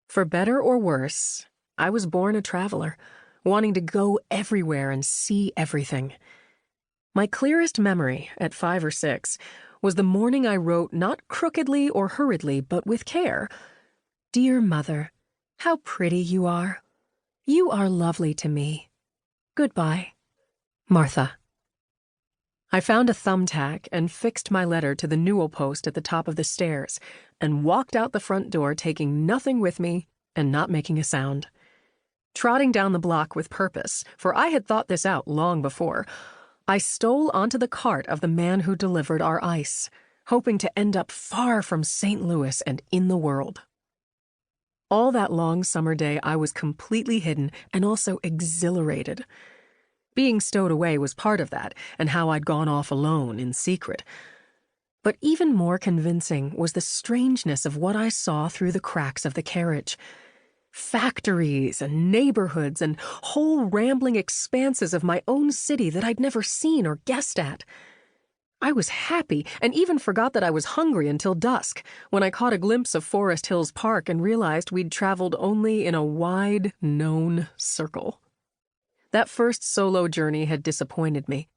For better or worse, I was born a traveler, wanting to go everywhere and see everything. My clearest memory, at 5 or 6, was the morning I wrote not crookedly or hurriedly, but with care. "Dear Mother, how pretty you are. You are lovely to me. Goodbye. Martha." I found a thumbtack and fixed my letter to the newel post at the top of the stairs and walked out the front door taking nothing with me and not making a sound. Trotting down the block with purpose, for I had thought this out long before, I stole onto the cart of the man who delivered our ice, hoping to end up far from St. Louis and in the world. All that long summer day I was completely hidden and also exhilarated. Being stowed away was part of that, and how I'd gone off alone in secret. But even more convincing was the strangeness of what I saw through the cracks of the carriage. Factories and neighborhoods and whole rambling expanses of my own city that I'd never seen or guessed at. I was happy and even forgot that I was hungry until dusk, when I caught a glimpse of Forest Hills Park and realized we'd traveled only in a wide, known circle. That first solo journey had disappointed me,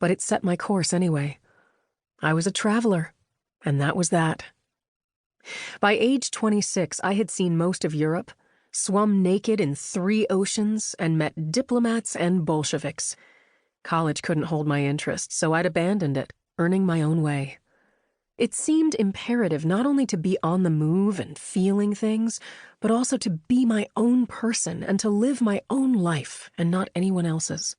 but it set my course anyway. I was a traveler, and that was that. By age 26, I had seen most of Europe, swum naked in 3 oceans, and met diplomats and Bolsheviks. College couldn't hold my interest, so I'd abandoned it, earning my own way. It seemed imperative not only to be on the move and feeling things, but also to be my own person and to live my own life and not anyone else's.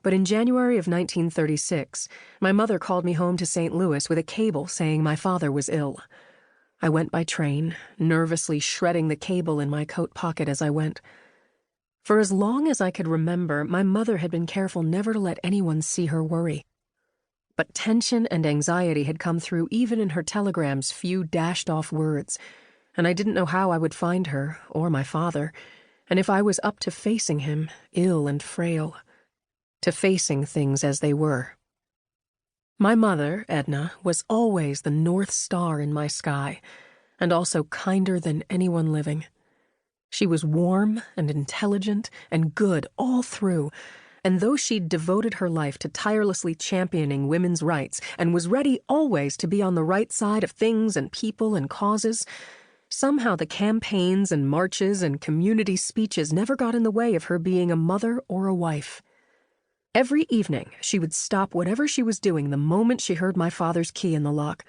But in January of 1936, my mother called me home to St. Louis with a cable saying my father was ill. I went by train, nervously shredding the cable in my coat pocket as I went. For as long as I could remember, my mother had been careful never to let anyone see her worry. But tension and anxiety had come through even in her telegram's few dashed-off words, and I didn't know how I would find her, or my father, and if I was up to facing him, ill and frail, to facing things as they were. My mother, Edna, was always the North Star in my sky, and also kinder than anyone living. She was warm and intelligent and good all through, and though she'd devoted her life to tirelessly championing women's rights and was ready always to be on the right side of things and people and causes, somehow the campaigns and marches and community speeches never got in the way of her being a mother or a wife. Every evening, she would stop whatever she was doing the moment she heard my father's key in the lock.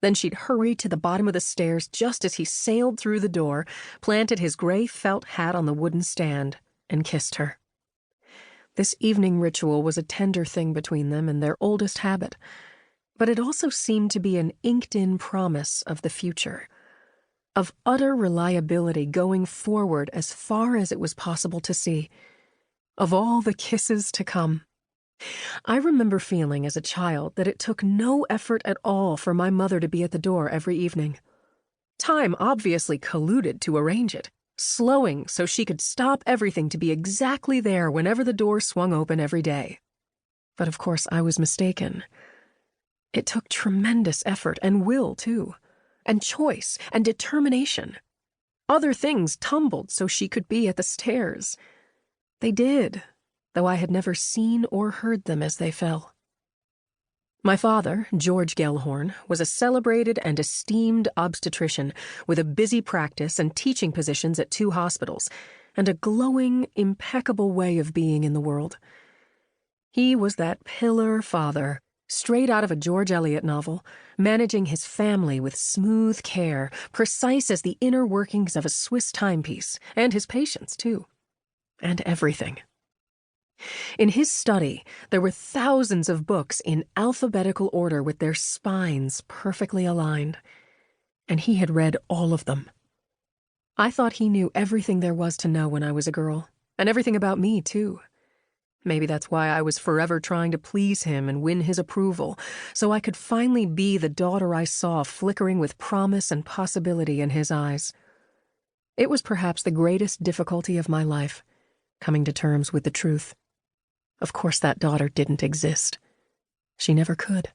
Then she'd hurry to the bottom of the stairs just as he sailed through the door, planted his gray felt hat on the wooden stand, and kissed her. This evening ritual was a tender thing between them and their oldest habit, but it also seemed to be an inked-in promise of the future, of utter reliability going forward as far as it was possible to see, of all the kisses to come. I remember feeling as a child that it took no effort at all for my mother to be at the door every evening. Time obviously colluded to arrange it, slowing so she could stop everything to be exactly there whenever the door swung open every day. But of course I was mistaken. It took tremendous effort and will, too, and choice and determination. Other things tumbled so she could be at the stairs. They did, though I had never seen or heard them as they fell. My father, George Gellhorn, was a celebrated and esteemed obstetrician with a busy practice and teaching positions at 2 hospitals, and a glowing, impeccable way of being in the world. He was that pillar father, straight out of a George Eliot novel, managing his family with smooth care, precise as the inner workings of a Swiss timepiece, and his patients, too. And everything. In his study, there were thousands of books in alphabetical order with their spines perfectly aligned, and he had read all of them. I thought he knew everything there was to know when I was a girl, and everything about me, too. Maybe that's why I was forever trying to please him and win his approval, so I could finally be the daughter I saw flickering with promise and possibility in his eyes. It was perhaps the greatest difficulty of my life, coming to terms with the truth. Of course that daughter didn't exist. She never could.